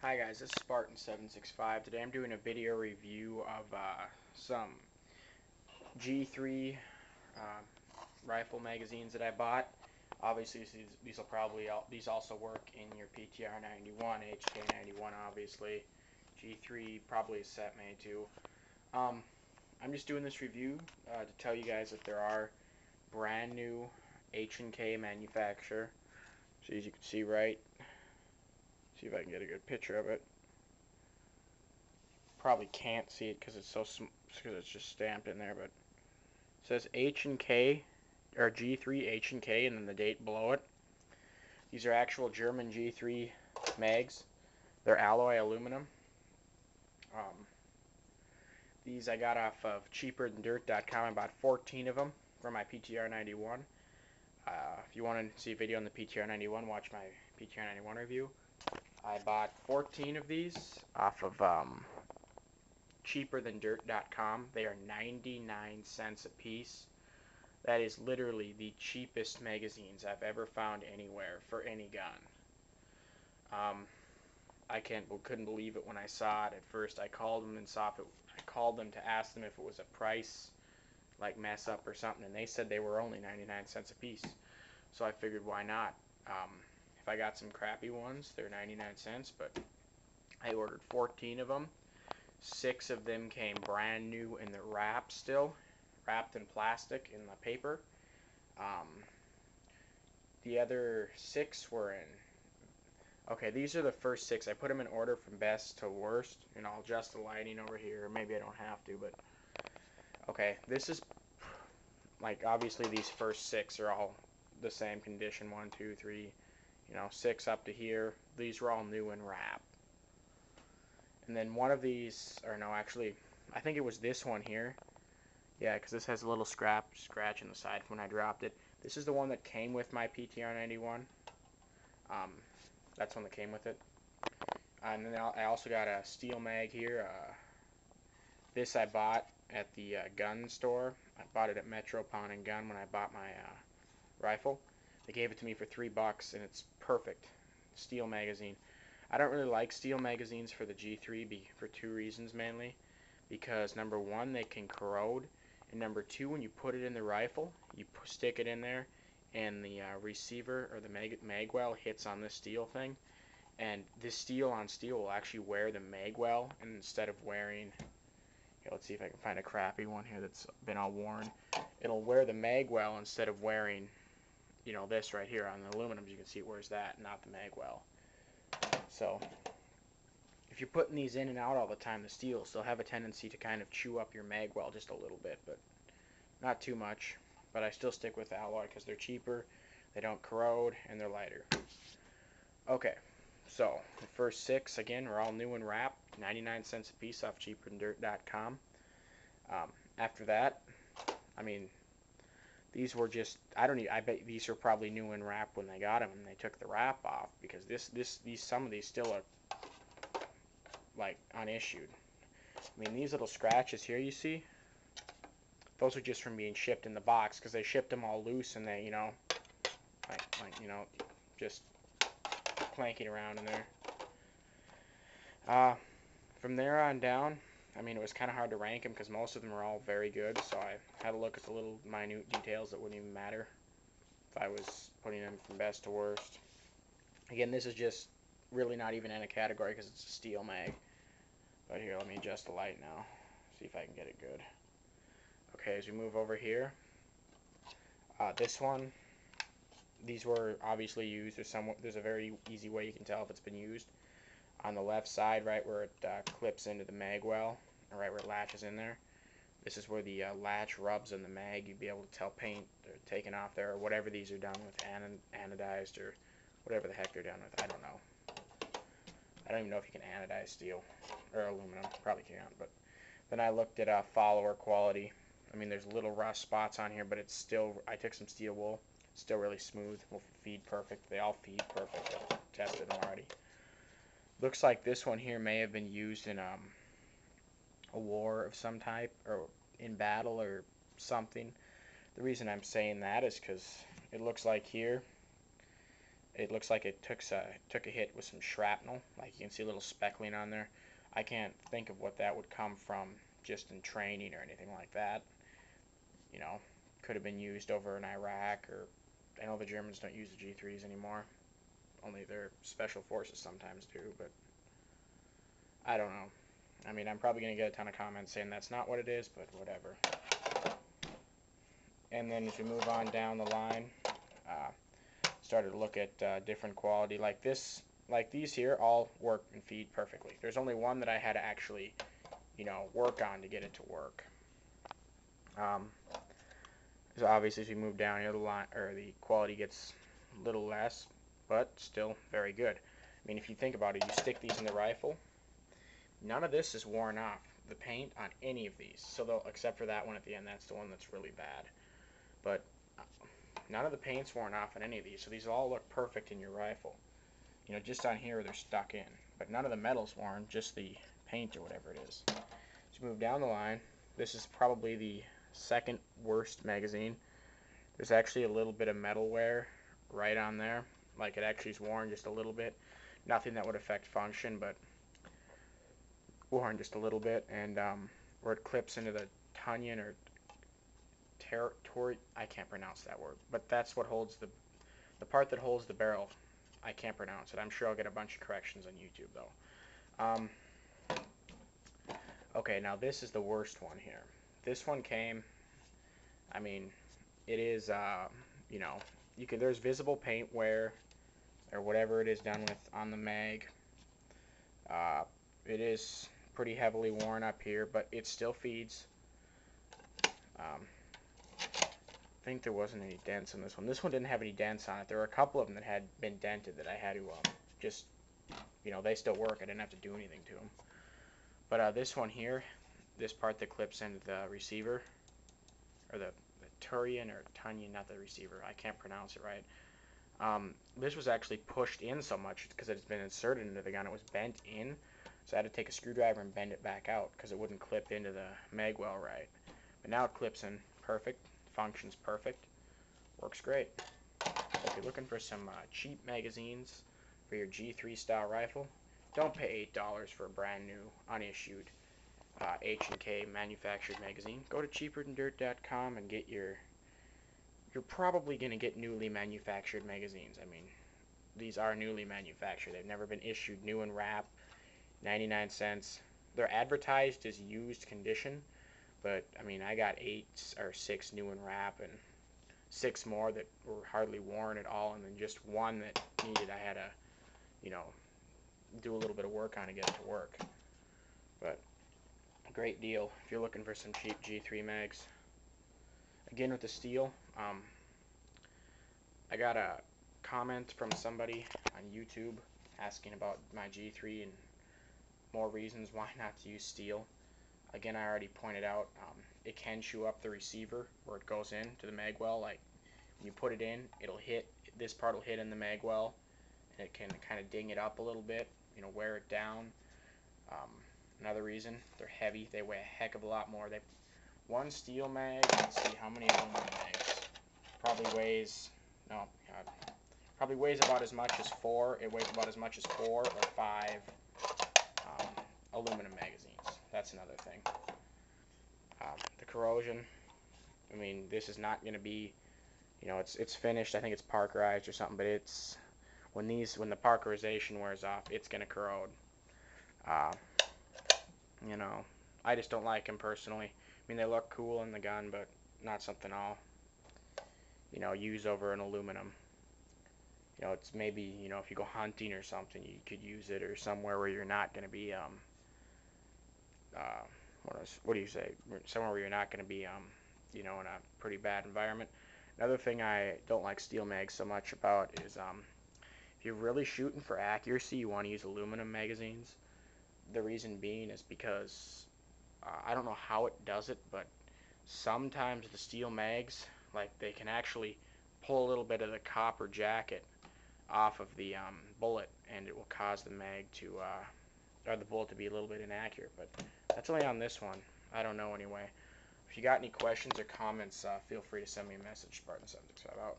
Hi guys, this is Spartan765. Today I'm doing a video review of some G3 rifle magazines that I bought. Obviously, these also work in your PTR 91, HK 91. Obviously, G3 probably a set made too. I'm just doing this review to tell you guys that there are brand new H&K manufacturer. So as you can see, right. See if I can get a good picture of it. Probably can't see it because because it's just stamped in there, but it says H&K or G3 H&K and then the date below it. These are actual German G3 mags. They're alloy aluminum. These I got off of cheaperthandirt.com. I bought 14 of them for my PTR 91. If you want to see a video on the PTR 91, watch my PTR 91 review. I bought 14 of these off of cheaperthandirt.com. They are 99 cents a piece. That is literally the cheapest magazines I've ever found anywhere for any gun. I couldn't believe it when I saw it at first. I called them to ask them if it was a price like mess up or something, and they said they were only 99 cents a piece. So I figured, why not? If I got some crappy ones, they're 99 cents, but I ordered 14 of them. 6 of them came brand new in the wrap still, wrapped in plastic in the paper. The other 6 were in... Okay, these are the first 6. I put them in order from best to worst, and I'll adjust the lighting over here. Maybe I don't have to, but... Okay, this is... Like, obviously these first 6 are all the same condition. 1, 2, 3, 6 up to here. These were all new in wrap. And then one of these, or no, actually, I think it was this one here. Yeah, because this has a little scratch in the side from when I dropped it. This is the one that came with my PTR 91. That's one that came with it. And then I also got a steel mag here. This I bought at the gun store. I bought it at Metro Pawn and Gun when I bought my rifle. They gave it to me for $3, and it's perfect. Steel magazine. I don't really like steel magazines for the G3 for 2 reasons mainly. Because number 1, they can corrode, and number 2, when you put it in the rifle, you stick it in there, and the receiver or the mag well hits on this steel thing, and this steel on steel will actually wear the mag well, and instead of wearing... Here, let's see if I can find a crappy one here that's been all worn. It'll wear the mag well instead of wearing, this right here on the aluminum. You can see it wears that, not the mag well. So, if you're putting these in and out all the time, the steels still have a tendency to kind of chew up your mag well just a little bit, but not too much. But I still stick with alloy because they're cheaper, they don't corrode, and they're lighter. Okay, so the first 6, again, are all new in wrap, 99 cents a piece off cheaperthandirt.com. After that, I mean, these were just, I bet these are probably new in wrap when they got them and they took the wrap off, because some of these still are like unissued. I mean, these little scratches here you see, those are just from being shipped in the box, because they shipped them all loose and they, just clanking around in there. From there on down, I mean, it was kind of hard to rank them because most of them are all very good, so I had to look at the little minute details that wouldn't even matter if I was putting them from best to worst. Again, this is just really not even in a category because it's a steel mag. But here, let me adjust the light now, see if I can get it good. Okay, as we move over here, this one, these were obviously used. There's a very easy way you can tell if it's been used. On the left side, right where it clips into the mag well, or right where it latches in there, this is where the latch rubs in the mag. You'd be able to tell paint or taken off there, or whatever these are done with, anodized, or whatever the heck they're done with. I don't know. I don't even know if you can anodize steel or aluminum. Probably can't. But then I looked at follower quality. I mean, there's little rust spots on here, but it's still. I took some steel wool. Still really smooth. Will feed perfect. They all feed perfect. I've tested them already. Looks like this one here may have been used in a war of some type, or in battle or something. The reason I'm saying that is because it looks like here It looks like it took a hit with some shrapnel. Like you can see a little speckling on there. I can't think of what that would come from just in training or anything like that. You know, could have been used over in Iraq, or I know the Germans don't use the G3s anymore. Only their special forces sometimes do, but I don't know. I mean, I'm probably going to get a ton of comments saying that's not what it is, but whatever. And then if you move on down the line, started to look at different quality. Like these here all work and feed perfectly. There's only one that I had to actually, work on to get it to work. So obviously, as you move down here, the line or the quality gets a little less, but still very good. I mean, if you think about it, you stick these in the rifle. None of this is worn off. The paint on any of these, except for that one at the end, that's the one that's really bad. But none of the paint's worn off on any of these, so these all look perfect in your rifle. Just on here they're stuck in, but none of the metal's worn, just the paint or whatever it is. So you move down the line. This is probably the second worst magazine. There's actually a little bit of metal wear right on there, like it actually is worn just a little bit. Nothing that would affect function, but worn just a little bit, and where it clips into the tunyon or I can't pronounce that word, but that's what holds the part that holds the barrel. I can't pronounce it. I'm sure I'll get a bunch of corrections on YouTube though. Okay, now this is the worst one here. This one came, I mean, it is, there's visible paint wear or whatever it is done with on the mag. It is pretty heavily worn up here, but it still feeds. I think there wasn't any dents on this one. This one didn't have any dents on it. There were a couple of them that had been dented that I had to just, they still work. I didn't have to do anything to them. But this one here, this part that clips into the receiver, or the turion or tunyon, not the receiver. I can't pronounce it right. This was actually pushed in so much because it's been inserted into the gun. It was bent in, so I had to take a screwdriver and bend it back out because it wouldn't clip into the mag well right. But now it clips in perfect. Functions perfect, works great. So if you're looking for some cheap magazines for your G3 style rifle, don't pay $8 for a brand new unissued H&K manufactured magazine. Go to cheaperthandirt.com and get you're probably going to get newly manufactured magazines. I mean, these are newly manufactured. They've never been issued new in wrap, 99 cents. They're advertised as used condition. But, I mean, I got 8 or 6 new in wrap and 6 more that were hardly worn at all, and then just one that needed, I had to, do a little bit of work on to get it to work. But, great deal if you're looking for some cheap G3 mags. Again, with the steel, I got a comment from somebody on YouTube asking about my G3 and more reasons why not to use steel. Again, I already pointed out, it can chew up the receiver where it goes in to the mag well. Like, when you put it in, this part will hit in the mag well, and it can kind of ding it up a little bit, wear it down. Another reason, they're heavy. They weigh a heck of a lot more. One steel mag, let's see, how many aluminum mags? Probably weighs about as much as 4. It weighs about as much as 4 or 5 aluminum magazines. That's another thing. The corrosion, I mean, this is not going to be, it's finished. I think it's parkerized or something, but it's when the parkerization wears off, it's going to corrode. I just don't like them personally. I mean, they look cool in the gun, but not something I'll, use over an aluminum. It's maybe, if you go hunting or something, you could use it, or somewhere where you're not going to be, what do you say? Somewhere where you're not going to be, in a pretty bad environment. Another thing I don't like steel mags so much about is, if you're really shooting for accuracy, you want to use aluminum magazines. The reason being is because, I don't know how it does it, but sometimes the steel mags, like, they can actually pull a little bit of the copper jacket off of the bullet, and it will cause the mag to, or the bullet to be a little bit inaccurate. But that's only on this one. I don't know anyway. If you got any questions or comments, feel free to send me a message. Spartan765 out.